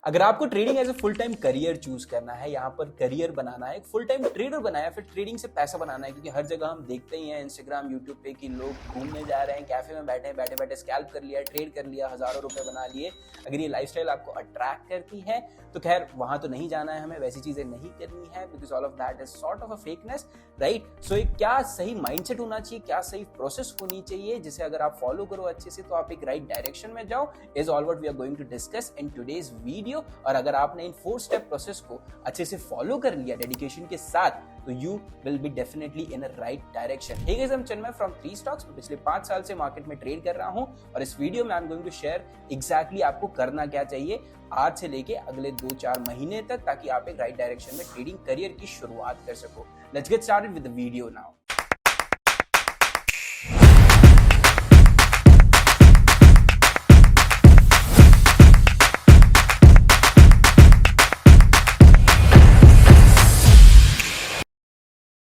अगर आपको trading as a full time career choose करना है, यहाँ पर करियर बनाना है, एक फुल टाइम ट्रेडर बनाना है, फिर ट्रेडिंग से पैसा बनाना है, क्योंकि हर जगह हम देखते ही हैं इंस्टाग्राम यूट्यूब पे कि लोग घूमने जा रहे हैं, कैफे में बैठे बैठे बैठे स्कैल्प कर लिया, ट्रेड कर लिया, हजारों रुपए बना लिए। अगर ये लाइफस्टाइल आपको अट्रैक्ट करती है तो खैर वहां तो नहीं जाना है, हमें वैसी चीजें नहीं करनी है, because all of that is sort of a fakeness, right. So एक क्या सही माइंडसेट होना चाहिए, क्या सही प्रोसेस होनी चाहिए, जिसे अगर आप फॉलो करो अच्छे से तो आप एक राइट डायरेक्शन में जाओ, is all what we are going to discuss in today's video. और अगर आपने इन 4 स्टेप प्रोसेस को अच्छे से फॉलो कर लिया डेडिकेशन के साथ, तो you will be definitely in a right direction. Hey guys, I am Chinmay from 3 stocks. मैं पिछले 5 साल से मार्केट में ट्रेड कर रहा हूं और इस वीडियो में I am going to share exactly आपको करना क्या चाहिए आज से लेके अगले 2-4 महीने तक, ताकि आप एक राइट डायरेक्शन में ट्रेडिंग करियर की शुरुआत कर सको। Let's get started with the video now.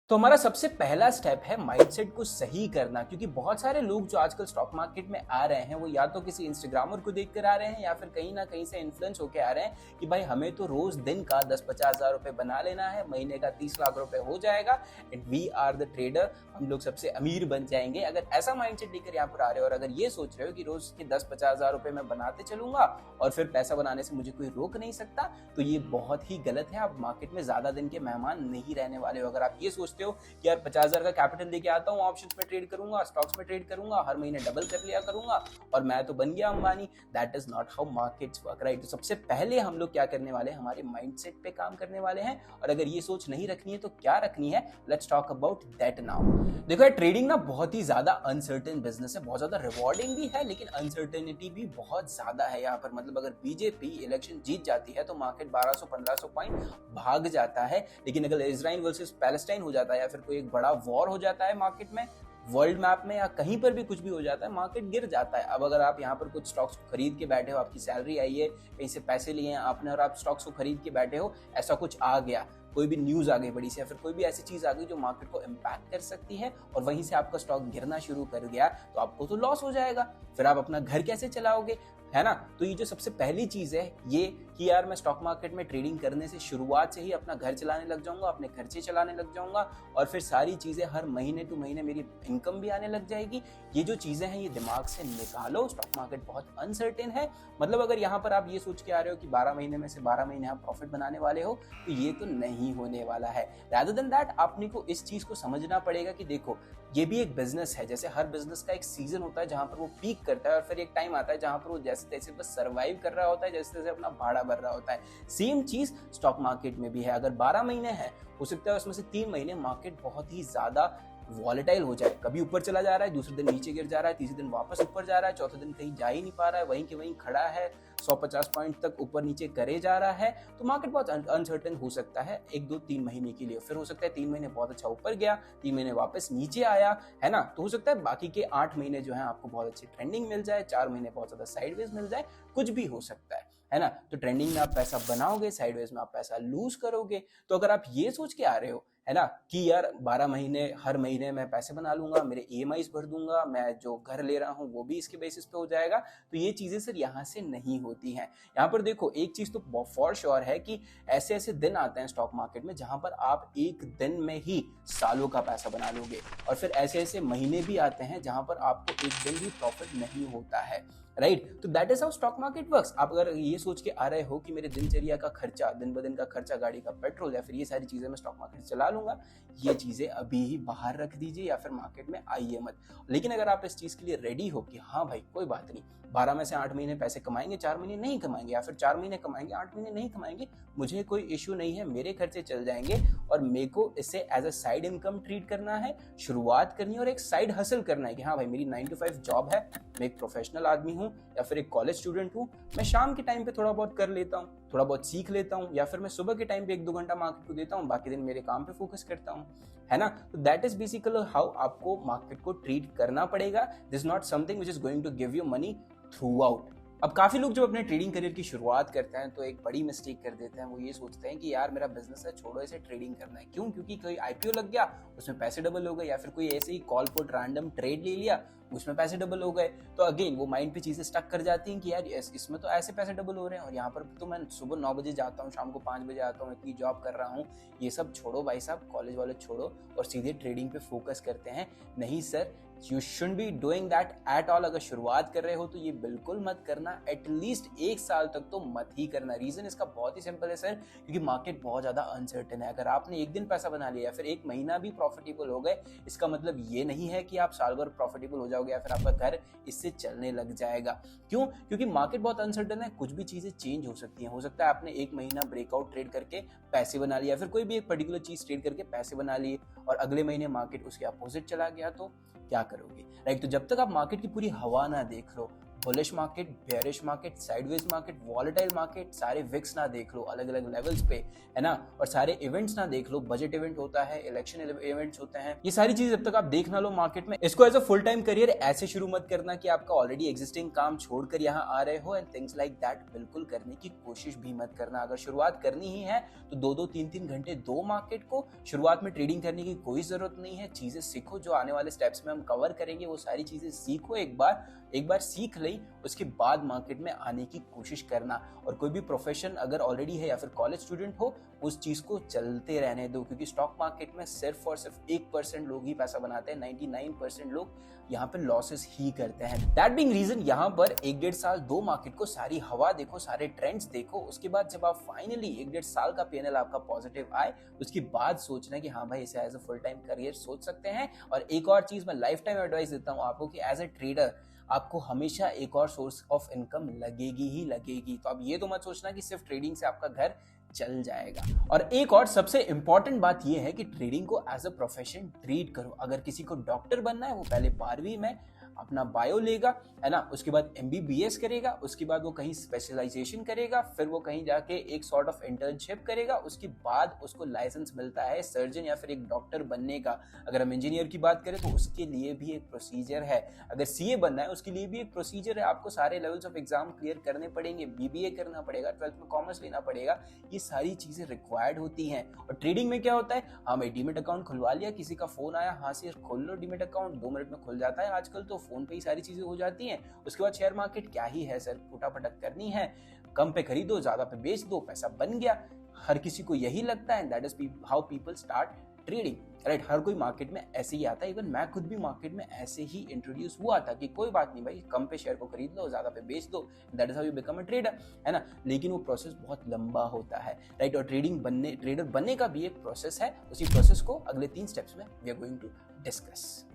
तो हमारा सबसे पहला स्टेप है माइंडसेट को सही करना, क्योंकि बहुत सारे लोग जो आजकल स्टॉक मार्केट में आ रहे हैं वो या तो किसी इंस्टाग्रामर को देखकर आ रहे हैं या फिर कहीं ना कहीं से इन्फ्लुएंस होकर आ रहे हैं कि भाई हमें तो रोज दिन का 10-50 हज़ार रुपए बना लेना है, महीने का 30 लाख रुपए हो जाएगा and we are the trader, हम लोग सबसे अमीर बन जाएंगे। अगर ऐसा माइंडसेट लेकर यहाँ पर आ रहे हो और अगर ये सोच रहे हो कि रोज के 10-50 हज़ार रुपए मैं बनाते चलूंगा और फिर पैसा बनाने से मुझे कोई रोक नहीं सकता, तो ये बहुत ही गलत है। आप मार्केट में ज्यादा दिन के मेहमान नहीं रहने वाले हो। अगर आप ये सोचते हो कि यार 50,000 का कैपिटल लेके आता हूँ, ऑप्शंस में ट्रेड करूंगा, स्टॉक्स में ट्रेड करूंगा, हर महीने डबल कर लिया करूंगा और मैं तो बन गया Ambani, that is not how markets work, right. तो सबसे पहले हम लोग क्या करने वाले हैं, हमारे माइंडसेट पे काम करने वाले हैं। और अगर ये सोच नहीं रखनी है तो क्या रखनी है, let's talk about that now. देखो, ट्रेडिंग ना बहुत ही ज्यादा अनसर्टेन बिजनेस है, बहुत ज्यादा रिवॉर्डिंग भी है, लेकिन अनसर्टेनिटी भी बहुत ज्यादा है यहाँ पर। मतलब अगर बीजेपी इलेक्शन जीत जाती है तो मार्केट 1200-1500 पॉइंट भाग जाता है, लेकिन अगर इजराइल वर्सेस पैलेस्टाइन हो जाता है या फिर कोई एक बड़ा वॉर हो जाता है मार्केट में, वर्ल्ड मैप में या कहीं पर भी कुछ भी हो जाता है, मार्केट गिर जाता है। अब अगर आप यहाँ पर कुछ स्टॉक्स को खरीद के बैठे हो, आपकी सैलरी आई है, कहीं से पैसे लिए हैं आपने और आप स्टॉक्स को खरीद के बैठे हो, ऐसा कुछ आ गया, कोई भी न्यूज आ गई बड़ी सी या फिर कोई भी ऐसी चीज आ गई जो मार्केट को इम्पैक्ट कर सकती है और वहीं से आपका स्टॉक गिरना शुरू कर गया, तो आपको तो लॉस हो जाएगा। फिर आप अपना घर कैसे चलाओगे, है ना। तो ये जो सबसे पहली चीज है ये कि यार मैं स्टॉक मार्केट में ट्रेडिंग करने से शुरुआत से ही अपना घर चलाने लग जाऊंगा, अपने खर्चे चलाने लग जाऊंगा और फिर सारी चीजें हर महीने टू महीने मेरी इनकम भी आने लग जाएगी। ये जो चीजें हैं ये दिमाग से निकालो। स्टॉक मार्केट बहुत अनसर्टेन है। मतलब अगर यहाँ पर आप ये सोच के आ रहे हो कि 12 महीने में से 12 महीने आप प्रॉफिट बनाने वाले हो, तो ये तो नहीं होने वाला है। रादर देन दैट आपने को इस चीज को समझना पड़ेगा कि देखो, ये भी एक बिजनेस है। जैसे हर बिजनेस का एक सीजन होता है जहां पर वो पीक करता है और फिर एक टाइम आता है जहां पर वो जैसे तैसे बस सर्वाइव कर रहा होता है, जैसे तैसे अपना भाड़ा भर रहा होता है। सेम चीज स्टॉक मार्केट में भी है। अगर 12 महीने हैं, हो सकता है उसमें से 3 महीने मार्केट बहुत ही ज्यादा वॉलेटाइल हो जाए, कभी ऊपर चला जा रहा है, दूसरे दिन नीचे गिर जा रहा है, तीसरे दिन वापस ऊपर जा रहा है, चौथे दिन कहीं जा ही नहीं पा रहा है, वहीं के वहीं खड़ा है, 150 पॉइंट तक ऊपर नीचे करे जा रहा है, तो मार्केट बहुत अनसर्टेन हो सकता है 1-2-3 महीने के लिए। फिर हो सकता है 3 महीने बहुत अच्छा ऊपर गया, 3 महीने वापस नीचे आया, है ना। तो हो सकता है बाकी के 8 महीने जो है आपको बहुत अच्छी ट्रेंडिंग मिल जाए, 4 महीने बहुत ज्यादा साइडवेज मिल जाए, कुछ भी हो सकता है ना। तो ट्रेंडिंग में आप पैसा बनाओगे, साइडवेज में आप पैसा लूज करोगे। तो अगर आप ये सोच के आ रहे हो, है ना, कि यार 12 महीने हर महीने मैं पैसे बना लूंगा, मेरे ईएमआईज भर दूंगा, मैं जो घर ले रहा हूं वो भी इसके बेसिस पे हो जाएगा, तो ये चीजें सर यहाँ से नहीं होती हैं। यहाँ पर देखो, एक चीज तो फॉर श्योर है कि ऐसे ऐसे दिन आते हैं स्टॉक मार्केट में जहां पर आप एक दिन में ही सालों का पैसा बना लोगे, और फिर ऐसे ऐसे महीने भी आते हैं जहां पर आपको एक दिन भी प्रॉफिट नहीं होता है, राइट। तो that is how stock market works. आप अगर ये सोच के आ रहे हो कि मेरे दिनचर्या का खर्चा, दिन ब दिन का खर्चा, गाड़ी का पेट्रोल या फिर ये सारी चीजें मैं स्टॉक मार्केट चला लूंगा, ये चीजें अभी ही बाहर रख दीजिए या फिर मार्केट में आइए मत। लेकिन अगर आप इस चीज के लिए रेडी हो कि हाँ भाई कोई बात नहीं, 12 में से 8 महीने पैसे कमाएंगे, 4 महीने नहीं कमाएंगे, या फिर 4 महीने कमाएंगे 8 महीने नहीं कमाएंगे, मुझे कोई इश्यू नहीं है, मेरे खर्चे चल जाएंगे और मेरे को इसे as a side income treat करना है, शुरुआत करनी है और एक साइड हसल करना है कि हाँ भाई मेरी 9 to 5 जॉब है, मैं एक प्रोफेशनल आदमी हूँ या फिर एक कॉलेज स्टूडेंट हूँ, मैं शाम के टाइम पे थोड़ा बहुत कर लेता हूँ, थोड़ा बहुत सीख लेता हूँ, या फिर मैं सुबह के टाइम पे 1-2 घंटा मार्केट को देता हूँ, बाकी दिन मेरे काम पे फोकस करता हूँ, है ना। तो दैट इज बेसिकली हाउ आपको मार्केट को ट्रीट करना पड़ेगा। This not something which is going to give you money throughout. अब काफी लोग जब अपने ट्रेडिंग करियर की शुरुआत करते हैं तो एक बड़ी मिस्टेक कर देते हैं। वो ये सोचते हैं कि यार मेरा बिजनेस है, छोड़ो इसे, ट्रेडिंग करना है। क्यों? क्योंकि कोई आईपीओ लग गया, उसमें पैसे डबल हो गए, या फिर कोई ऐसे ही कॉल पुट रैंडम ट्रेड ले लिया, उसमें पैसे डबल हो गए। तो अगेन वो माइंड पे चीजें स्टक कर जाती हैं कि यार इसमें तो ऐसे पैसे डबल हो रहे हैं और यहाँ पर तो मैं सुबह 9 बजे जाता हूँ, शाम को 5 बजे आता हूँ, इतनी जॉब कर रहा हूँ। ये सब छोड़ो भाई साहब, कॉलेज वाले छोड़ो और सीधे ट्रेडिंग पे फोकस करते हैं। नहीं sir, you should be doing that at all. अगर शुरुआत कर रहे हो तो ये बिल्कुल मत करना, एटलीस्ट 1 साल तक तो मत ही करना। रीजन इसका बहुत ही सिंपल है सर, क्योंकि मार्केट बहुत ज्यादा अनसर्टेन है। अगर आपने एक दिन पैसा बना लिया, फिर 1 महीना भी प्रॉफिटेबल हो गए, इसका मतलब ये नहीं है कि आप साल भर प्रॉफिटेबल हो जाओगे या फिर आपका घर इससे चलने लग जाएगा। क्यों? क्योंकि मार्केट बहुत अनसर्टेन है, कुछ भी चीजें चेंज हो सकती हैं। हो सकता है आपने 1 महीना ब्रेकआउट ट्रेड करके पैसे बना लिया, फिर कोई भी एक पर्टिकुलर चीज ट्रेड करके पैसे बना लिए और अगले महीने मार्केट उसके अपोजिट चला गया, तो क्या करोगे? राइट। तो जब तक आप मार्केट की पूरी हवा ना देख लो, bullish market, bearish market, sideways market, volatile market, सारे विक्स ना देख लो अलग अलग लेवल्स पे, है ना, और सारे इवेंट्स ना देख लो, बजट इवेंट होता है, इलेक्शन इवेंट्स होते हैं, ये सारी चीजें जब तक आप देख ना लो मार्केट में, इसको as a full time career ऐसे शुरू मत करना कि आपका ऑलरेडी एग्जिस्टिंग काम छोड़कर यहाँ आ रहे हो एंड थिंग्स लाइक दैट। बिल्कुल करने की कोशिश भी मत करना। अगर शुरुआत करनी ही है तो 2-2 3-3 घंटे दो मार्केट को। शुरुआत में ट्रेडिंग करने की कोई जरूरत नहीं है। चीजें सीखो, जो आने वाले स्टेप्स में हम कवर करेंगे वो सारी चीजें सीखो। एक बार सीख ली, उसके बाद मार्केट में आने की कोशिश करना। और कोई भी प्रोफेशन अगर ऑलरेडी है या फिर कॉलेज स्टूडेंट हो, उस चीज को चलते रहने दो, क्योंकि स्टॉक मार्केट में सिर्फ और सिर्फ 1% लोग ही पैसा बनाते हैं, 99% लोग यहाँ पे लॉसेस ही करते हैं। दैट बीइंग रीजन यहाँ पर 1-1.5 साल दो मार्केट को, सारी हवा देखो, सारे ट्रेंड्स देखो। उसके बाद जब आप फाइनली 1-1.5 साल का पीएनएल आपका पॉजिटिव आए, उसके बाद सोचना कि हाँ भाई इसे as a full time career सोच सकते हैं। और एक और चीज मैं लाइफ टाइम एडवाइस देता हूँ आपको कि एज अ ट्रेडर आपको हमेशा एक और सोर्स ऑफ इनकम लगेगी ही लगेगी। तो अब ये तो मत सोचना कि सिर्फ ट्रेडिंग से आपका घर चल जाएगा। और एक और सबसे इंपॉर्टेंट बात यह है कि ट्रेडिंग को एज अ प्रोफेशन ट्रीट करो। अगर किसी को डॉक्टर बनना है, वो पहले 12वीं में अपना बायो लेगा, है ना, उसके बाद MBBS करेगा, उसके बाद वो कहीं स्पेशलाइजेशन करेगा, फिर वो कहीं जाके एक सॉर्ट ऑफ इंटर्नशिप करेगा, उसके बाद उसको लाइसेंस मिलता है सर्जन या फिर एक डॉक्टर बनने का। अगर हम इंजीनियर की बात करें तो उसके लिए भी एक प्रोसीजर है। अगर CA बनना है उसके लिए भी एक प्रोसीजर है। आपको सारे लेवल्स ऑफ एग्जाम क्लियर करने पड़ेंगे, BBA करना पड़ेगा, 12th में कॉमर्स लेना पड़ेगा। ये सारी चीजें रिक्वायर्ड होती हैं। और ट्रेडिंग में क्या होता है, हाँ मैं डीमेट अकाउंट खुलवा लिया, किसी का फोन आया, हाँ से खोल लो डीमेट अकाउंट, 2 मिनट में खुल जाता है आजकल तो, फोन पे ही सारी चीजें हो जाती हैं। उसके बाद शेयर मार्केट क्या ही है सर, फटाफट करनी है, कम पे खरीदो ज्यादा पे बेच दो, पैसा बन गया। हर किसी को यही लगता है, that is how people start trading, right. हर कोई मार्केट में ऐसे ही आता है। इवन मैं खुद भी मार्केट में ऐसे ही इंट्रोड्यूस हुआ था कि कोई बात नहीं भाई, कम पे शेयर को खरीद लो, ज्यादा पे बेच दो, that is how you become a trader, है ना। लेकिन वो प्रोसेस बहुत लंबा होता है, राइट। और ट्रेडर बनने का भी एक प्रोसेस है। उसी प्रोसेस को अगले 3 स्टेप्स में we are going to discuss.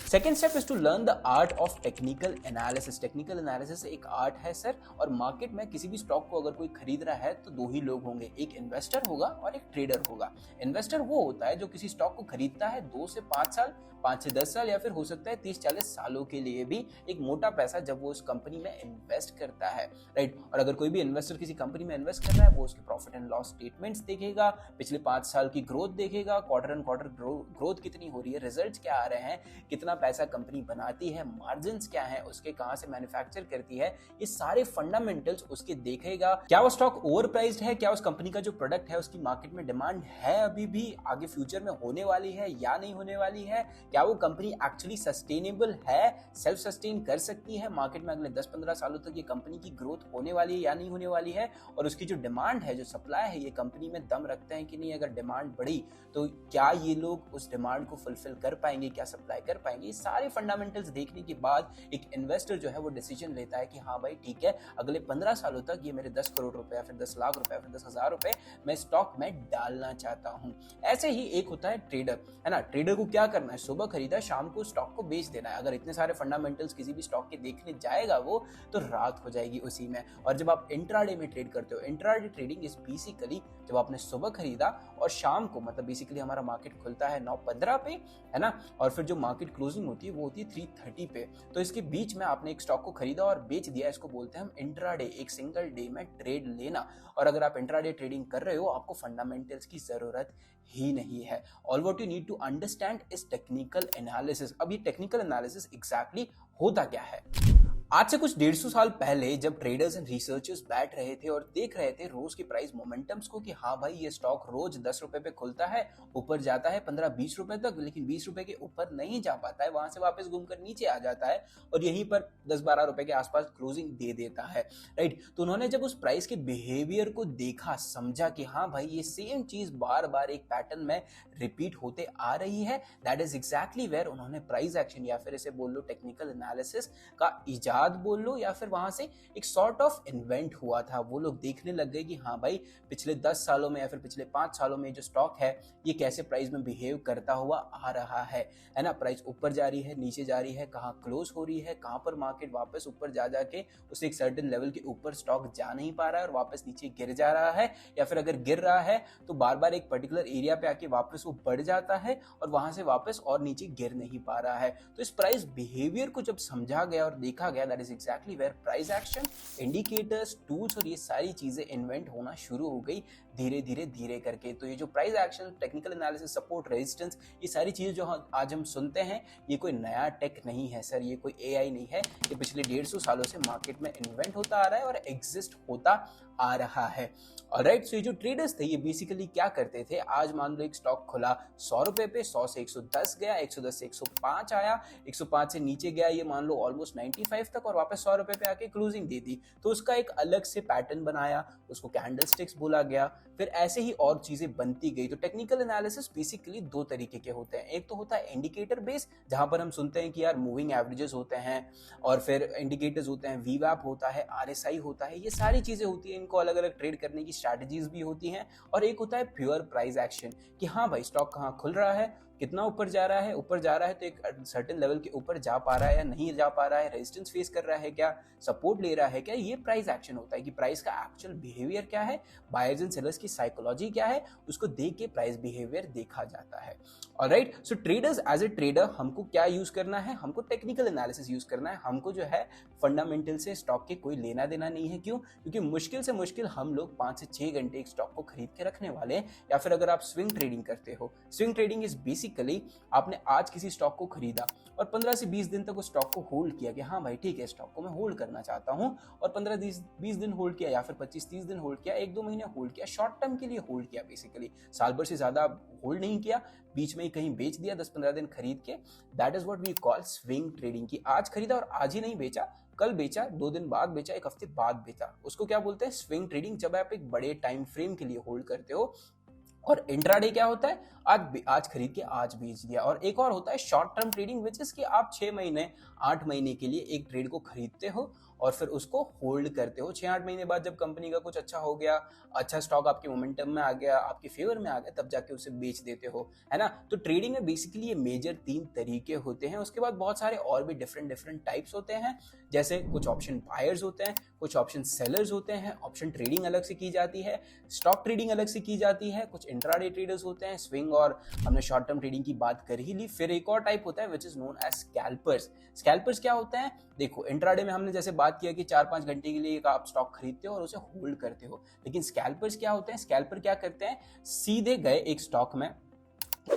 Second step is to learn the art of technical analysis. Technical analysis एक आर्ट है सर। और मार्केट में किसी भी स्टॉक को अगर कोई खरीद रहा है तो 2 ही लोग होंगे, एक इन्वेस्टर होगा और एक ट्रेडर होगा। इन्वेस्टर वो होता है जो किसी स्टॉक को खरीदता है 2 से 5 साल, 5 से 10 साल या फिर हो सकता है 30-40 सालों के लिए भी, एक मोटा पैसा जब वो उस कंपनी में इन्वेस्ट करता है, राइट। और अगर कोई भी इन्वेस्टर किसी कंपनी में इन्वेस्ट कर रहा है, वो उसके प्रॉफिट एंड लॉस स्टेटमेंट्स देखेगा, पिछले 5 साल की ग्रोथ देखेगा, क्वार्टर एंड क्वार्टर ग्रोथ कितनी हो रही है, रिजल्ट्स क्या आ रहे हैं, कितना पैसा कंपनी बनाती है, मार्जिन्स क्या है उसके, कहां से मैन्युफैक्चर करती है, ये सारे फंडामेंटल्स उसके देखेगा। क्या वो स्टॉक ओवर प्राइस्ड है, क्या उस कंपनी का जो प्रोडक्ट है उसकी मार्केट में डिमांड है अभी भी, आगे फ्यूचर में होने वाली है या नहीं होने वाली है, क्या वो कंपनी एक्चुअली सस्टेनेबल है, सेल्फ सस्टेन कर सकती है मार्केट में, अगले 10-15 सालों तक ये कंपनी की ग्रोथ होने वाली है या नहीं होने वाली है, और उसकी जो डिमांड है, जो सप्लाई है, ये कंपनी में दम रखते हैं कि नहीं। अगर डिमांड बढ़ी तो क्या ये लोग उस डिमांड को फुलफिल कर पाएंगे, क्या सप्लाई कर पाएंगे। सारे फंडामेंटल्स देखने के बाद एक इन्वेस्टर जो है वो डिसीजन लेता है कि हाँ भाई ठीक है, अगले 15 सालों तक ये मेरे 10 करोड़ रुपए या फिर 10 लाख रुपए या फिर 10,000 रुपए मैं स्टॉक में डालना चाहता हूं। ऐसे ही एक होता है ट्रेडर, है ना। ट्रेडर को क्या करना है, सुबह खरीदा, शाम को स्टॉक को बेच देना है। अगर इतने सारे फंडामेंटल्स किसी भी स्टॉक के देखने जाएगा वो, तो रात हो जाएगी उसी में। और जब आप इंट्राडे में ट्रेड करते हो, इंट्राडे ट्रेडिंग इज बेसिकली जब आपने सुबह खरीदा और शाम को, मतलब बेसिकली हमारा मार्केट खुलता है 9:15 पे, है ना, और फिर जो मार्केट क्लोजिंग होती है वो होती है 3:30 पे। तो इसके बीच में आपने एक स्टॉक को खरीदा और बेच दिया, इसको बोलते हैं हम इंट्राडे, एक सिंगल डे में ट्रेड लेना। और अगर आप इंट्राडे ट्रेडिंग कर रहे हो, आपको फंडामेंटल्स की जरूरत ही नहीं है। All what you need to understand is technical analysis. अब ये टेक्निकल एनालिसिस एग्जैक्टली होता क्या है? आज से कुछ 150 साल पहले जब ट्रेडर्स एंड रिसर्चर्स बैठ रहे थे और देख रहे थे रोज की प्राइस मोमेंटम्स को कि हाँ भाई ये स्टॉक रोज 10 रुपए पे खुलता है, ऊपर जाता है 15-20 रुपए तक, लेकिन 20 रुपए के ऊपर नहीं जा पाता है, वहां से वापस घूमकर नीचे आ जाता है और यहीं पर 10-12 रुपए के आसपास क्लोजिंग दे देता है, राइट। तो उन्होंने जब उस प्राइस के बिहेवियर को देखा, समझा कि हाँ भाई ये सेम चीज बार बार एक पैटर्न में रिपीट होते आ रही है, दैट इज एग्जैक्टली वेयर उन्होंने प्राइस एक्शन या फिर इसे बोल लो टेक्निकल एनालिसिस का इजाद बोल लो या फिर वहां से एक सॉर्ट ऑफ इन्वेंट हुआ था। वो लोग देखने लग गए कि हाँ भाई पिछले 10 सालों में या फिर पिछले 5 सालों में जो स्टॉक है ये कैसे प्राइस में बिहेव करता हुआ आ रहा है ना। प्राइस ऊपर जा रही है, नीचे जा रही है, कहाँ क्लोज हो रही है, कहाँ पर मार्केट वापस ऊपर जा जाके उसे एक सर्टेन लेवल के ऊपर स्टॉक जा नहीं पा रहा है और वापस नीचे गिर जा रहा है, या फिर अगर गिर रहा है तो बार बार एक पर्टिकुलर एरिया पे आके वापस वो बढ़ जाता है और वहां से वापस और नीचे गिर नहीं पा रहा है। तो इस प्राइस बिहेवियर को जब समझा गया और देखा गया, that is exactly where price action, indicators, tools और ये सारी चीजें इन्वेंट होना शुरू हो गई धीरे धीरे धीरे करके। तो ये जो price action, technical analysis, support, resistance, ये सारी चीजें जो आज हम सुनते हैं ये कोई नया टेक नहीं है सर, ये कोई एआई नहीं है, ये पिछले 150 सालों से मार्केट में इन्वेंट होता आ रहा है और एग्जिस्ट होता आ रहा है। ऑलराइट, सो ये जो ट्रेडर्स थे ये बेसिकली क्या करते थे, आज मान लो एक स्टॉक खुला 100 रुपए पे, 100 से 110 गया, 110 से 105 आया, 105 से नीचे गया ये मान लो ऑलमोस्ट 95 तक और वापस 100 रुपए पे आके क्लोजिंग दे दी। तो उसका एक अलग से पैटर्न बनाया, उसको कैंडल स्टिक्स बोला गया, फिर ऐसे ही और चीजें बनती गई। तो टेक्निकल एनालिसिस बेसिकली दो तरीके के होते हैं, एक तो होता है इंडिकेटर बेस जहां पर हम सुनते हैं कि यार मूविंग एवरेजेस होते हैं और फिर इंडिकेटर्स होते हैं, वीवैप होता है, आरएसआई होता है, ये सारी चीजें होती हैं, इनको अलग अलग ट्रेड करने की स्ट्रैटेजीज भी होती हैं। और एक होता है प्योर प्राइस एक्शन कि हाँ भाई स्टॉक कहाँ खुल रहा है, कितना ऊपर जा रहा है, ऊपर जा रहा है तो एक सर्टेन लेवल के ऊपर जा पा रहा है या नहीं जा पा रहा है, रेजिस्टेंस फेस कर रहा है क्या, सपोर्ट ले रहा है क्या, ये प्राइस एक्शन होता है कि प्राइस का एक्चुअल बिहेवियर क्या है, बायर्स एंड सेलर्स की साइकोलॉजी क्या है, उसको देख के प्राइस बिहेवियर देखा जाता है। Alright, so traders, as a trader हमको क्या यूज करना है, हमको टेक्निकल एनालिसिस यूज करना है, हमको जो है फंडामेंटल से स्टॉक के कोई लेना देना नहीं है। क्यों? क्योंकि मुश्किल से मुश्किल हम लोग 5 से 6 घंटे एक स्टॉक को खरीद के रखने वाले हैं। या फिर अगर आप स्विंग ट्रेडिंग करते हो, स्विंग ट्रेडिंग इज बेसिकली आपने आज किसी स्टॉक को खरीदा और 15 से 20 दिन तक उस स्टॉक को होल्ड किया कि हाँ भाई ठीक है स्टॉक को मैं होल्ड करना चाहता हूं, और 15-20 दिन होल्ड किया या फिर 25-30 दिन होल्ड किया, 1-2 महीने होल्ड किया, शॉर्ट टर्म के लिए होल्ड किया, बेसिकली साल भर से ज्यादा होल्ड नहीं किया, बीच में ही कहीं बेच दिया 10-15 दिन खरीद के। That is what we call swing trading की आज खरीदा और आज ही नहीं बेचा, कल बेचा, 2 दिन बाद बेचा, 1 हफ्ते बाद बेचा, उसको क्या बोलते हैं स्विंग ट्रेडिंग। जब आप एक बड़े टाइम फ्रेम के लिए होल्ड करते हो। और इंट्राडे क्या होता है, आज खरीद के आज बेच दिया। और एक और होता है short term trading, which is कि आप 6 महीने 8 महीने के लिए एक ट्रेड को खरीदते हो और फिर उसको होल्ड करते हो। 6-8 महीने बाद जब कंपनी का कुछ अच्छा हो गया, अच्छा स्टॉक आपके मोमेंटम में आ गया, आपके फेवर में आ गया, तब जाके उसे बेच देते हो, है ना। तो ट्रेडिंग में बेसिकली ये मेजर 3 तरीके होते हैं। उसके बाद बहुत सारे और भी डिफरेंट टाइप्स होते हैं, जैसे कुछ ऑप्शन बायर्स होते हैं, कुछ ऑप्शन सेलर्स होते हैं, ऑप्शन ट्रेडिंग अलग से की जाती है, स्टॉक ट्रेडिंग अलग से की जाती है, कुछ इंट्राडे ट्रेडर्स होते हैं, स्विंग, और हमने शॉर्ट टर्म ट्रेडिंग की बात कर ही ली। फिर एक और टाइप होता है which is known as scalpers. Scalpers क्या होते हैं, देखो इंट्राडे में हमने जैसे बात किया कि 4-5 घंटे के लिए आप स्टॉक खरीदते हो और उसे होल्ड करते हो, लेकिन स्कैल्पर्स क्या होते हैं, स्कैल्पर क्या करते हैं, सीधे गए एक स्टॉक में,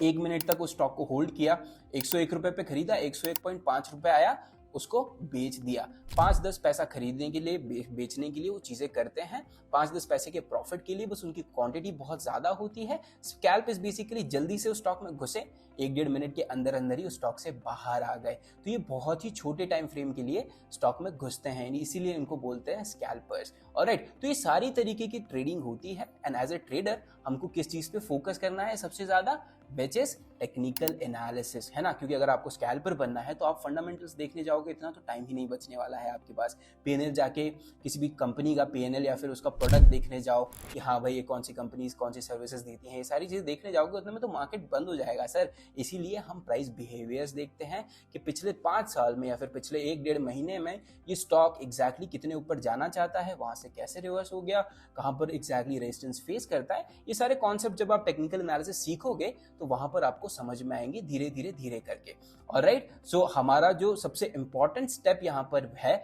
1 मिनट तक उस स्टॉक को होल्ड किया, 101 रुपए पे खरीदा, 101.5 रुपए आया, उसको बेच दिया। 5-10 पैसा खरीदने के लिए, बेचने के लिए वो चीजें करते हैं, 5-10 पैसे के प्रॉफिट के लिए, बस उनकी क्वांटिटी बहुत ज्यादा होती है। स्कैल्प इज बेसिकली जल्दी से उस स्टॉक में घुसे, 1-1.5 मिनट के अंदर अंदर ही उस स्टॉक से बाहर आ गए। तो ये बहुत ही छोटे टाइम फ्रेम के लिए स्टॉक में घुसते हैं, इसीलिए इनको बोलते हैं स्कैल्पर्स। ऑलराइट, तो ये सारी तरीके की ट्रेडिंग होती है। एंड एज ए ट्रेडर हमको किस चीज पे फोकस करना है सबसे ज्यादा, विच इज टेक्निकल एनालिसिस, है ना। क्योंकि अगर आपको स्कैल्पर बनना है तो आप फंडामेंटल्स देखने जाओगे, इतना तो टाइम ही नहीं बचने वाला है आपके पास। पीएनएल जाके किसी भी कंपनी का पीएनएल या फिर उसका प्रोडक्ट देखने जाओ कि हाँ भाई ये कौन सी कंपनीज कौन सी सर्विसेज देती हैं, ये सारी चीजें देखने जाओगे, उतने में तो मार्केट बंद हो जाएगा सर। इसीलिए हम प्राइस बिहेवियर्स देखते हैं कि पिछले 5 साल में या फिर पिछले 1-1.5 महीने में ये स्टॉक एग्जैक्टली कितने ऊपर जाना चाहता है, वहां से कैसे रिवर्स हो गया, कहां पर एग्जैक्टली रेजिस्टेंस फेस करता है। ये सारे कॉन्सेप्ट जब आप टेक्निकल एनालिसिस सीखोगे तो वहां पर आपको समझ में आएंगे धीरे धीरे करके। ऑलराइट, सो हमारा जो सबसे इंपॉर्टेंट स्टेप यहाँ पर है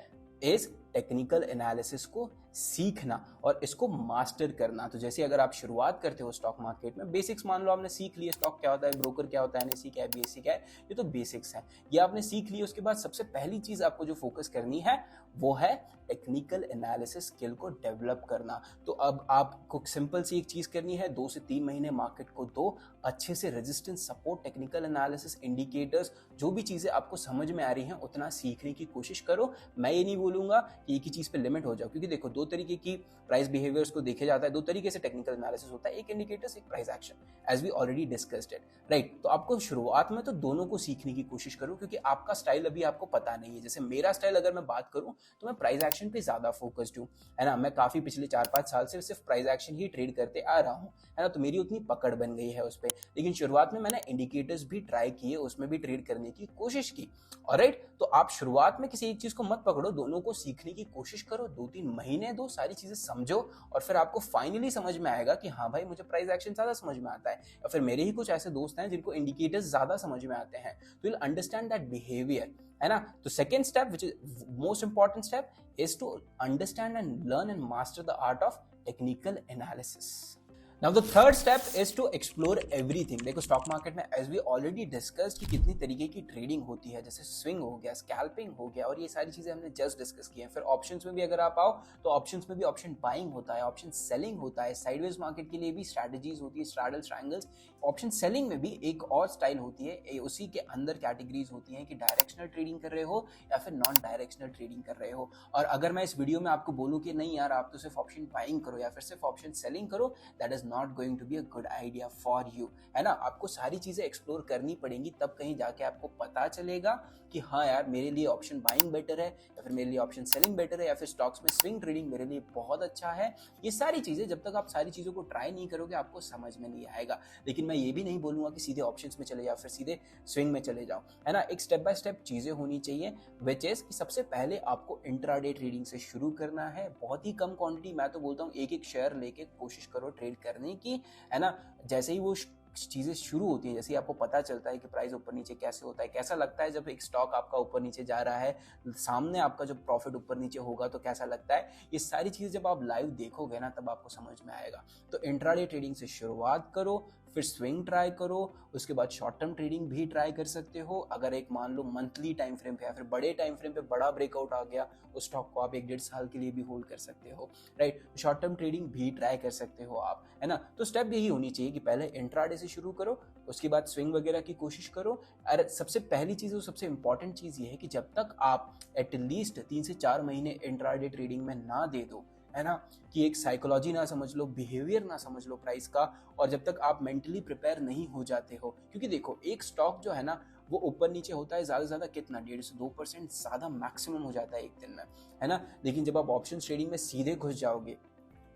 इज टेक्निकल एनालिसिस को सीखना और इसको मास्टर करना। तो जैसे अगर आप शुरुआत करते हो स्टॉक मार्केट में, बेसिक्स मान लो आपने सीख लिए, स्टॉक क्या होता है, ब्रोकर क्या होता है, एनएसई क्या है, बीएसई क्या है, ये तो बेसिक्स है, ये आपने सीख लिए। उसके बाद सबसे पहली चीज आपको जो फोकस करनी है वो है टेक्निकल एनालिसिस स्किल को डेवलप करना। तो अब आपको सिंपल सी एक चीज करनी है, 2 से 3 महीने मार्केट को दो, अच्छे से resistance, support, technical analysis, indicators, जो भी चीजें आपको समझ में आ रही हैं उतना सीखने की कोशिश करो। मैं ये नहीं बोलूंगा कि एक ही चीज पे लिमिट हो जाओ, क्योंकि देखो 2 तरीके की प्राइस बिहेवियर्स को देखे जाता है, 2 तरीके से टेक्निकल एनालिसिस होता है, एक इंडिकेटर्स, एक price action, as we already discussed it, right. तो आपको शुरुआत में तो दोनों को सीखने की कोशिश करो, क्योंकि आपका स्टाइल अभी आपको पता नहीं है। जैसे मेरा स्टाइल अगर मैं बात करूं तो मैं प्राइस एक्शन पे ज्यादा फोकस्ड हूं, है ना। मैं काफी पिछले 4-5 साल से सिर्फ प्राइस एक्शन ही ट्रेड करते आ रहा हूं, है ना। तो मेरी उतनी पकड़ बन गई है उस पर। लेकिन शुरुआत में मैंने इंडिकेटर्स भी ट्राई किए, उसमें भी ट्रेड करने की कोशिश की, ऑलराइट। तो आप शुरुआत में किसी एक चीज को मत पकड़ो, दोनों को सीखने की कोशिश करो, 2-3 महीने दो, सारी चीजें समझो, और फिर आपको फाइनली समझ में आएगा कि हाँ भाई मुझे प्राइस एक्शन ज्यादा समझ में आता है। या फिर मेरे ही कुछ ऐसे दोस्त हैं जिनको इंडिकेटर्स ज्यादा समझ में आते हैं, तो you'll understand that behavior, है ना। तो second step, which is most important step, is to understand and learn and master the art of technical analysis. Now the third step is to explore everything। देखो stock market में as we already discussed कि कितनी तरीके की trading होती है, जैसे swing हो गया, स्कैल्पिंग हो गया, और ये सारी चीजें हमने जस्ट डिस्कस की हैं। फिर ऑप्शंस में भी अगर आप आओ तो ऑप्शंस में भी ऑप्शन बाइंग होता है, ऑप्शन सेलिंग होता है, साइडवेज मार्केट के लिए भी स्ट्रैटेजीज होती है, स्ट्रैडल्स, ट्रायंगल्स। ऑप्शन सेलिंग में भी एक और स्टाइल होती है, उसी के अंदर कैटेगरीज होती हैं कि डायरेक्शनल ट्रेडिंग कर रहे हो या फिर नॉन डायरेक्शनल ट्रेडिंग कर रहे हो। और अगर मैं इस वीडियो में आपको बोलूं कि नहीं यार आप तो सिर्फ ऑप्शन बाइंग करो या फिर सिर्फ ऑप्शन सेलिंग करो, that is not going to be good idea for you, है ना। आपको सारी चीजें एक्सप्लोर करनी पड़ेंगी, तब कहीं जाके आपको पता चलेगा कि हाँ यार मेरे लिए ऑप्शन बाइंग बेटर है, या फिर मेरे लिए ऑप्शन सेलिंग बेटर है, या फिर स्टॉक्स में स्विंग ट्रेडिंग मेरे लिए बहुत अच्छा है। ये सारी चीजें जब तक आप सारी चीजों को ट्राई नहीं करोगे आपको समझ में नहीं आएगा। लेकिन मैं ये भी नहीं बोलूंगा कि सीधे ऑप्शंस में चले जाओ फिर सीधे स्विंग में चले जाओ, है ना। एक स्टेप बाय स्टेप चीजें होनी चाहिए, विच इज कि सबसे पहले आपको इंट्राडे ट्रेडिंग से शुरू करना है। बहुत ही कम क्वांटिटी, मैं तो बोलता हूँ एक शेयर लेके कोशिश करो ट्रेड करने की, है ना। जैसे ही वो चीजें शुरू होती है, जैसे ही आपको पता चलता है कि प्राइस ऊपर नीचे कैसे होता है, कैसा लगता है जब एक स्टॉक आपका ऊपर नीचे जा रहा है, सामने आपका जो प्रॉफिट ऊपर नीचे होगा तो कैसा लगता है, ये सारी चीजें जब आप लाइव देखोगे ना तब आपको समझ में आएगा। तो इंट्राडे ट्रेडिंग से शुरुआत करो, फिर स्विंग ट्राई करो, उसके बाद शॉर्ट टर्म ट्रेडिंग भी ट्राई कर सकते हो। अगर एक मान लो मंथली टाइम फ्रेम पे या फिर बड़े टाइम फ्रेम पे बड़ा ब्रेकआउट आ गया, उस स्टॉक को आप 1-1.5 साल के लिए भी होल्ड कर सकते हो, राइट। शॉर्ट टर्म ट्रेडिंग भी ट्राई कर सकते हो आप, है ना। तो स्टेप यही होनी चाहिए कि पहले इंट्राडे से शुरू करो, उसके बाद स्विंग वगैरह की कोशिश करो। और सबसे पहली चीज और सबसे इंपॉर्टेंट चीज ये है कि जब तक आप एटलीस्ट 3 से 4 महीने इंट्राडे ट्रेडिंग में ना दे दो, है ना, कि एक साइकोलॉजी ना समझ लो, बिहेवियर ना समझ लो प्राइस का, और जब तक आप मेंटली प्रिपेयर नहीं हो जाते हो, क्योंकि देखो एक स्टॉक जो है ना वो ऊपर नीचे होता है ज्यादा से ज्यादा कितना, 1.5 से 2% ज्यादा मैक्सिमम हो जाता है एक दिन में, है ना। लेकिन जब आप ऑप्शन ट्रेडिंग में सीधे घुस जाओगे,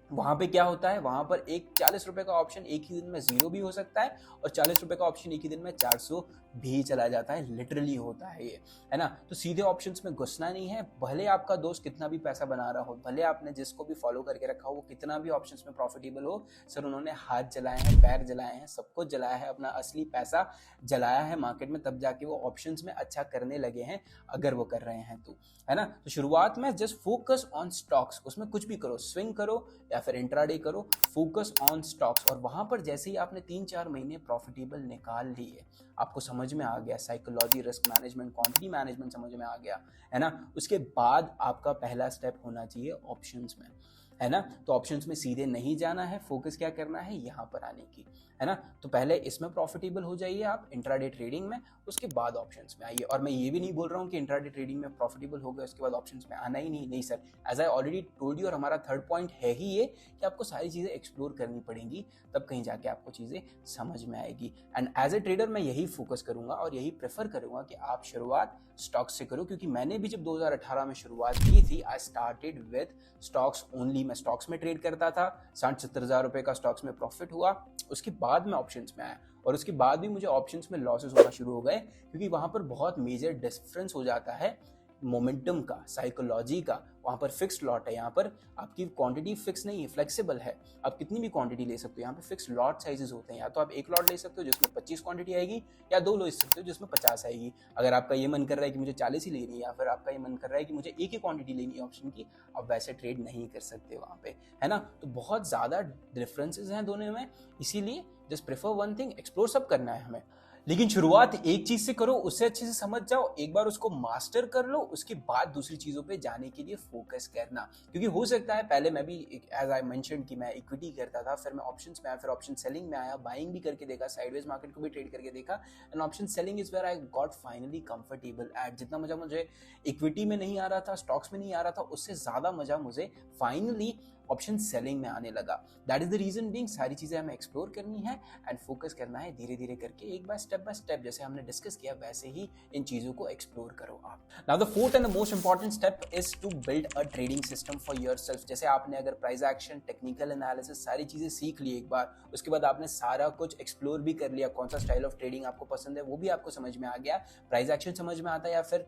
वहां पे क्या होता है, वहां पर एक 40 रुपए का ऑप्शन एक ही दिन में 0 भी हो सकता है, और 40 रुपए का ऑप्शन एक ही दिन में 400 भी चला जाता है, लिटरली होता है ये, है ना। तो सीधे ऑप्शंस में घुसना नहीं है, भले आपका दोस्त कितना भी पैसा बना रहा हो, भले आपने जिसको भी फॉलो करके रखा हो वो कितना भी ऑप्शंस में प्रॉफिटेबल हो, सर उन्होंने हाथ जलाए हैं, पैर जलाए हैं, सब कुछ जलाया है, अपना असली पैसा जलाया है मार्केट में, तब जाके वो ऑप्शंस में अच्छा करने लगे हैं, अगर वो कर रहे हैं तो, है ना। तो शुरुआत में जस्ट फोकस ऑन स्टॉक्स, उसमें कुछ भी करो, स्विंग करो या फिर इंट्राडे करो, फोकस ऑन स्टॉक्स। और वहां पर जैसे ही आपने 3-4 महीने प्रॉफिटेबल निकाल लिए, आपको समझ में आ गया psychology, risk management, quantity management समझ में आ गया, है ना, उसके बाद आपका पहला स्टेप होना चाहिए ऑप्शंस में, है ना। तो ऑप्शंस में सीधे नहीं जाना है, फोकस क्या करना है, यहाँ पर आने की, है ना। तो पहले इसमें प्रॉफिटेबल हो जाइए आप इंट्राडे ट्रेडिंग में, उसके बाद ऑप्शंस में आइए। और मैं ये भी नहीं बोल रहा हूँ कि इंट्राडे ट्रेडिंग में प्रॉफिटेबल हो गया उसके बाद ऑप्शंस में आना ही नहीं sir, as I already told you. और हमारा थर्ड पॉइंट है ही ये कि आपको सारी चीजें एक्सप्लोर करनी पड़ेंगी, तब कहीं जाके आपको चीजें समझ में आएगी। एंड एज ए ट्रेडर मैं यही फोकस करूंगा और यही प्रेफर करूंगा कि आप शुरुआत स्टॉक्स से करो, क्योंकि मैंने भी जब 2018 में शुरुआत की थी, I started with stocks only. मैं स्टॉक्स में ट्रेड करता था, 60-70 हज़ार रुपए का स्टॉक्स में प्रॉफिट हुआ, उसके बाद में ऑप्शंस में आया, और उसके बाद भी मुझे ऑप्शंस में लॉसेस होना शुरू हो गए, क्योंकि वहां पर बहुत मेजर डिफरेंस हो जाता है मोमेंटम का, साइकोलॉजी का, वहाँ पर फिक्स्ड लॉट है। यहाँ पर आपकी क्वांटिटी फिक्स नहीं है, फ्लेक्सिबल है, आप कितनी भी क्वांटिटी ले सकते हो। यहाँ पे फिक्स्ड लॉट साइजेस होते हैं, या तो आप एक लॉट ले सकते हो जिसमें 25 क्वांटिटी आएगी, या 2 ले सकते हो जिसमें 50 आएगी। अगर आपका ये मन कर रहा है कि मुझे 40 ही लेनी है, या फिर आपका ये मन कर रहा है कि मुझे एक ही क्वांटिटी लेनी है ऑप्शन की, आप वैसे ट्रेड नहीं कर सकते वहाँ पे, है ना। तो बहुत ज़्यादा डिफरेंसेस हैं दोनों में, इसीलिए just prefer one thing, explore सब करना है हमें, लेकिन शुरुआत एक चीज से करो, उससे अच्छे से समझ जाओ, एक बार उसको मास्टर कर लो, उसके बाद दूसरी चीजों पे जाने के लिए फोकस करना। क्योंकि हो सकता है पहले मैं भी एज आई मेंशन्ड कि मैं इक्विटी करता था, फिर मैं ऑप्शंस में आया, फिर ऑप्शन सेलिंग में आया, बाइंग भी करके देखा, साइडवेज मार्केट को भी ट्रेड करके देखा, and option selling is where I got finally comfortable at. जितना मजा मुझे इक्विटी में नहीं आ रहा था, स्टॉक्स में नहीं आ रहा था, उससे ज्यादा मजा मुझे फाइनली ऑप्शन सेलिंग में आने लगा। That is the reason being, सारी चीजें हमें एक्सप्लोर करनी है एंड फोकस करना है धीरे धीरे करके, एक बार स्टेप बाय स्टेप, जैसे हमने डिस्कस किया वैसे ही इन चीजों को एक्सप्लोर करो आप। Now the fourth and the most important step is to build a trading system for yourself. जैसे आपने अगर प्राइस एक्शन, टेक्निकल एनालिसिस सारी चीजें सीख ली एक बार, उसके बाद आपने सारा कुछ एक्सप्लोर भी कर लिया, कौन सा स्टाइल ऑफ ट्रेडिंग आपको पसंद है वो भी आपको समझ में आ गया, प्राइस एक्शन समझ में आता है या फिर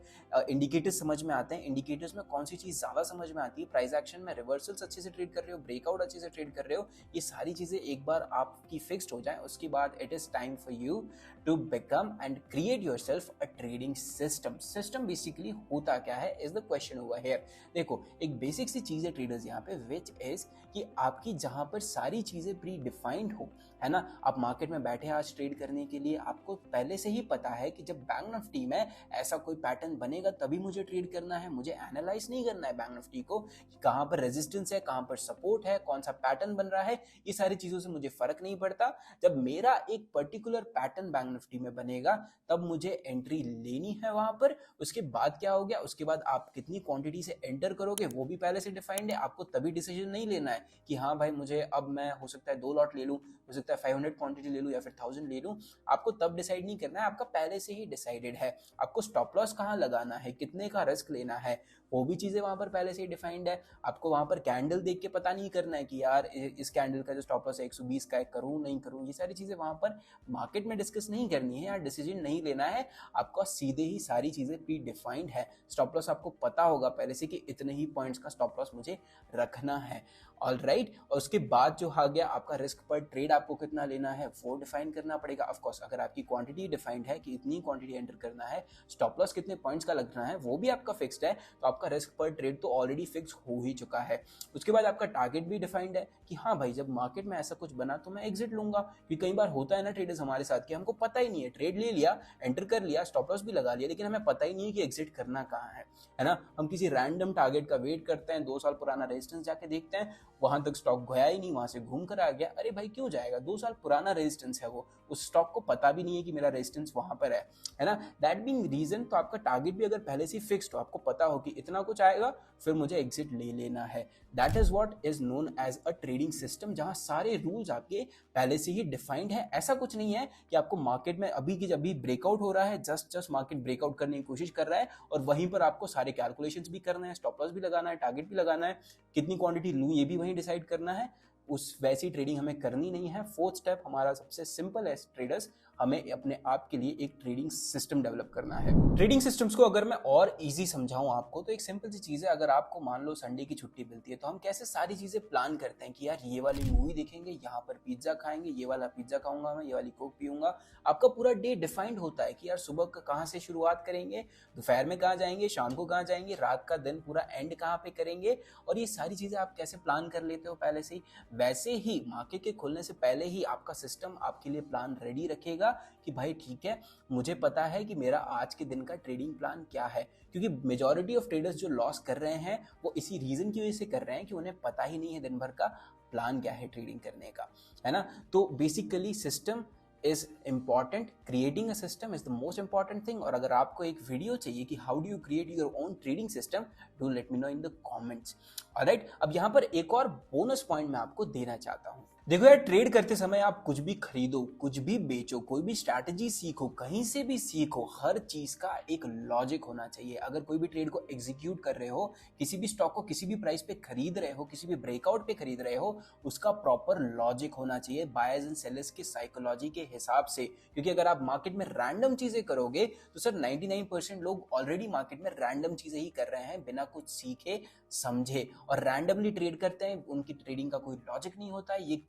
इंडिकेटर्स समझ में आते हैं, इंडिकेटर्स में कौन सी चीज ज्यादा समझ में आती है, प्राइस एक्शन में रिवर्सल्स अच्छे से ट्रेड कर रहे हो, ब्रेकआउट अच्छे से ट्रेड कर रहे हो, ये सारी चीजें एक बार आपकी फिक्स्ड हो जाए, उसके बाद it is time for you to become and create yourself a trading system. System basically होता क्या है is the question over here. देखो एक बेसिक सी चीज है ट्रेडर्स यहाँ पे, विच इज कि आपकी जहां पर सारी चीजें प्री डिफाइंड हो, है ना। आप मार्केट में बैठे आज ट्रेड करने के लिए, आपको पहले से ही पता है कि जब बैंक निफ्टी में ऐसा कोई पैटर्न बनेगा तभी मुझे ट्रेड करना है, मुझे एनालाइज नहीं करना है बैंक निफ्टी को कि कहां पर रेजिस्टेंस है, कहां पर सपोर्ट है, कौन सा पैटर्न बन रहा है, ये सारी चीजों से मुझे फर्क नहीं पड़ता। जब मेरा एक पर्टिकुलर पैटर्न बैंक निफ्टी में बनेगा तब मुझे एंट्री लेनी है वहां पर। उसके बाद क्या हो गया, उसके बाद आप कितनी क्वांटिटी से एंटर करोगे वो भी पहले से डिफाइंड है। आपको तभी डिसीजन नहीं लेना है कि हाँ भाई मुझे अब मैं हो सकता है 2 लॉट ले लूं, हो सकता है 500 क्वांटिटी ले लूं या फिर 1000 ले लूं, आपको तब डिसाइड नहीं करना है, आपका पहले से ही डिसाइडेड है। आपको स्टॉप लॉस कहां लगाना है, कितने का रिस्क लेना है, वो भी चीजें वहां पर पहले से ही डिफाइंड है। आपको वहां पर कैंडल देख के पता नहीं करना है कि यार इस कैंडल का जो स्टॉप लॉस है 120 का है, करूं नहीं करूं, ये सारी चीजें वहां पर मार्केट में डिस्कस नहीं करनी है, यार डिसीजन नहीं लेना है। आपका सीधे ही सारी चीजें प्री डिफाइंड है। स्टॉप लॉस आपको पता होगा पहले से कि इतने ही पॉइंट्स का स्टॉप लॉस मुझे रखना है, ऑलराइट। और उसके बाद जो आ गया आपका रिस्क पर ट्रेड, आपको कितना लेना है वो डिफाइन करना पड़ेगा। ऑफ कोर्स अगर आपकी क्वांटिटी डिफाइंड है कि इतनी क्वांटिटी एंटर करना है, स्टॉप लॉस कितने पॉइंट्स का लगना है वो भी आपका फिक्स्ड है, तो आपका रिस्क पर ट्रेड तो ऑलरेडी फिक्स हो ही चुका है। उसके बाद आपका टारगेट भी डिफाइंड है कि हाँ भाई जब मार्केट में ऐसा कुछ बना तो मैं एग्जिट लूंगा। क्योंकि कई बार होता है ना ट्रेडर्स हमारे साथ कि हमको पता ही नहीं है, ट्रेड ले लिया, एंटर कर लिया, स्टॉप लॉस भी लगा लिया, लेकिन हमें पता ही नहीं है कि एग्जिट करना कहाँ है ना। हम किसी रैंडम टारगेट का वेट करते हैं, 2 साल पुराना रेजिस्टेंस जाके देखते हैं, वहां तक स्टॉक गया ही नहीं, वहां से घूम कर आ गया। अरे भाई क्यों जाएगा, 2 साल पुराना रेजिस्टेंस है वो, उस स्टॉक को पता भी नहीं है कि मेरा रेजिस्टेंस वहां पर है ना। दैट बीइंग रीजन, तो आपका टारगेट भी अगर पहले से फिक्स्ड हो, आपको पता हो कि इतना कुछ आएगा फिर मुझे एग्जिट ले लेना है, that is what is known as a trading system, जहां सारे रूल्स आपके पहले से ही डिफाइंड है। ऐसा कुछ नहीं है कि आपको मार्केट में अभी की जब भी ब्रेकआउट हो रहा है, जस्ट मार्केट ब्रेकआउट करने की कोशिश कर रहा है और वहीं पर आपको सारे कैलकुलेशंस भी करने हैं, स्टॉप लॉस भी लगाना है, टारगेट भी लगाना है, कितनी क्वांटिटी लूं ये भी वहीं डिसाइड करना है। उस वैसी ट्रेडिंग हमें करनी नहीं है। फोर्थ स्टेप हमारा सबसे सिंपल है ट्रेडर्स, हमें अपने आप के लिए एक ट्रेडिंग सिस्टम डेवलप करना है। ट्रेडिंग सिस्टम्स को अगर मैं और इजी समझाऊं आपको तो एक सिंपल सी चीज है, अगर आपको मान लो संडे की छुट्टी मिलती है तो हम कैसे सारी चीजें प्लान करते हैं कि यार ये वाली मूवी देखेंगे, यहाँ पर पिज्जा खाएंगे, ये वाला पिज्जा खाऊंगा मैं, ये वाली कोक पीऊंगा। आपका पूरा डे डिफाइंड होता है कि यार सुबह का कहाँ से शुरुआत करेंगे, दोपहर में कहाँ जाएंगे, शाम को कहाँ जाएंगे, रात का दिन पूरा एंड कहाँ पे करेंगे, और ये सारी चीजें आप कैसे प्लान कर लेते हो पहले से ही। वैसे ही मार्केट के खुलने से पहले ही आपका सिस्टम आपके लिए प्लान रेडी रखेगा कि भाई ठीक है मुझे पता है कि मेरा आज के दिन का ट्रेडिंग प्लान क्या है। क्योंकि मेजॉरिटी ऑफ ट्रेडर्स जो लॉस कर रहे हैं वो इसी रीजन की वजह से कर रहे हैं कि उन्हें पता ही नहीं है दिन भर का प्लान क्या है ट्रेडिंग करने का, है ना। तो basically system is important, creating a system is the most important thing. और अगर आपको एक वीडियो चाहिए कि how do you create your own trading system, do let me know in the comments, alright. अब यहाँ पर एक और बोनस पॉइंट मैं आपको देना चाहता हूँ। देखो यार, ट्रेड करते समय आप कुछ भी खरीदो, कुछ भी बेचो, कोई भी स्ट्रैटेजी सीखो, कहीं से भी सीखो, हर चीज का एक लॉजिक होना चाहिए। अगर कोई भी ट्रेड को एग्जीक्यूट कर रहे हो, किसी भी स्टॉक को किसी भी प्राइस पे खरीद रहे हो, किसी भी ब्रेकआउट पे खरीद रहे हो, उसका प्रॉपर लॉजिक होना चाहिए बायर्स एंड सेलर्स की साइकोलॉजी के हिसाब से। क्योंकि अगर आप मार्केट में रैंडम चीजें करोगे तो सर 99% लोग ऑलरेडी मार्केट में रैंडम चीजें ही कर रहे हैं बिना कुछ सीखे समझे, और रैंडमली ट्रेड करते हैं। उनकी ट्रेडिंग का कोई लॉजिक नहीं होता है। ये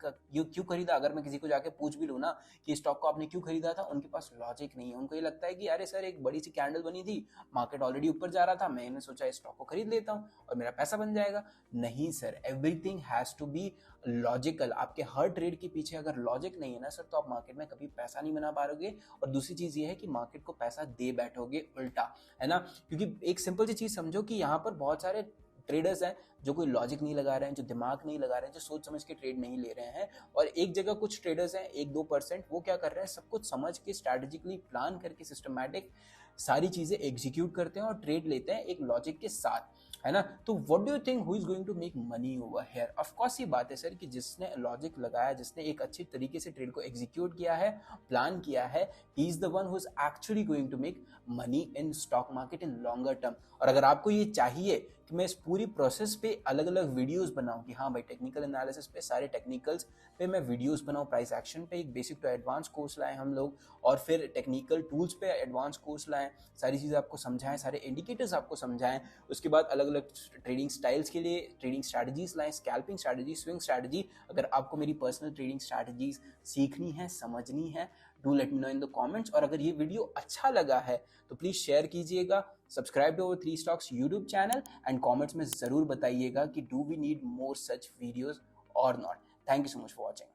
क्यों खरीदा, अगर मैं किसी को जाके पूछ भी लूँ ना कि स्टॉक को आपने क्यों खरीदा था, उनके पास लॉजिक नहीं है। उनको ये लगता है कि अरे सर, एक बड़ी सी कैंडल बनी थी, मार्केट ऑलरेडी ऊपर जा रहा था, मैंने सोचा स्टॉक को खरीद लेता हूँ और मेरा पैसा बन जाएगा। नहीं sir, everything has to be logical. आपके हर ट्रेड के पीछे अगर लॉजिक नहीं है ना सर, तो आप मार्केट में कभी पैसा नहीं बना पाओगे। और दूसरी चीज ये है कि मार्केट को पैसा दे बैठोगे उल्टा, है ना। क्योंकि एक सिंपल सी चीज समझो कि यहाँ पर बहुत सारे ट्रेडर्स हैं जो कोई लॉजिक नहीं लगा रहे हैं, जो दिमाग नहीं लगा रहे हैं, जो सोच समझ के ट्रेड नहीं ले रहे हैं। और एक जगह कुछ ट्रेडर्स हैं, 1-2%, वो क्या कर रहे हैं, सब कुछ समझ के, स्ट्रैटेजिकली प्लान करके, सिस्टमैटिक सारी चीजें एग्जीक्यूट करते हैं और ट्रेड लेते हैं एक लॉजिक के साथ, है ना। तो what do you think who is going to make money over here? Of course ये बात है सर कि जिसने लॉजिक लगाया, जिसने एक अच्छी तरीके से ट्रेड को एग्जीक्यूट किया है, प्लान किया है, he is the one who is actually going to make money in stock market in longer term. और अगर आपको ये चाहिए कि मैं इस पूरी प्रोसेस पे अलग अलग वीडियोस बनाऊं, कि हाँ भाई टेक्निकल एनालिसिस पे, सारे टेक्निकल्स पे मैं वीडियोस बनाऊं, प्राइस एक्शन पे एक बेसिक टू एडवांस कोर्स लाएं हम लोग, और फिर टेक्निकल टूल्स पे एडवांस कोर्स लाएं, सारी चीज़ें आपको समझाएं, सारे इंडिकेटर्स आपको समझाएं, उसके बाद अलग अलग ट्रेडिंग स्टाइल्स के लिए ट्रेडिंग स्ट्रैटेजीज लाएं, स्कैल्पिंग स्ट्रैटेजी, स्विंग स्ट्रैटेजी। अगर आपको मेरी पर्सनल ट्रेडिंग स्ट्रैटेजीज सीखनी है, समझनी है, do let me know in the comments. और अगर ये वीडियो अच्छा लगा है तो प्लीज शेयर कीजिएगा, subscribe to our 3 stocks YouTube channel, and comments में जरूर बताइएगा कि do we need more such videos और not. Thank you so much for watching.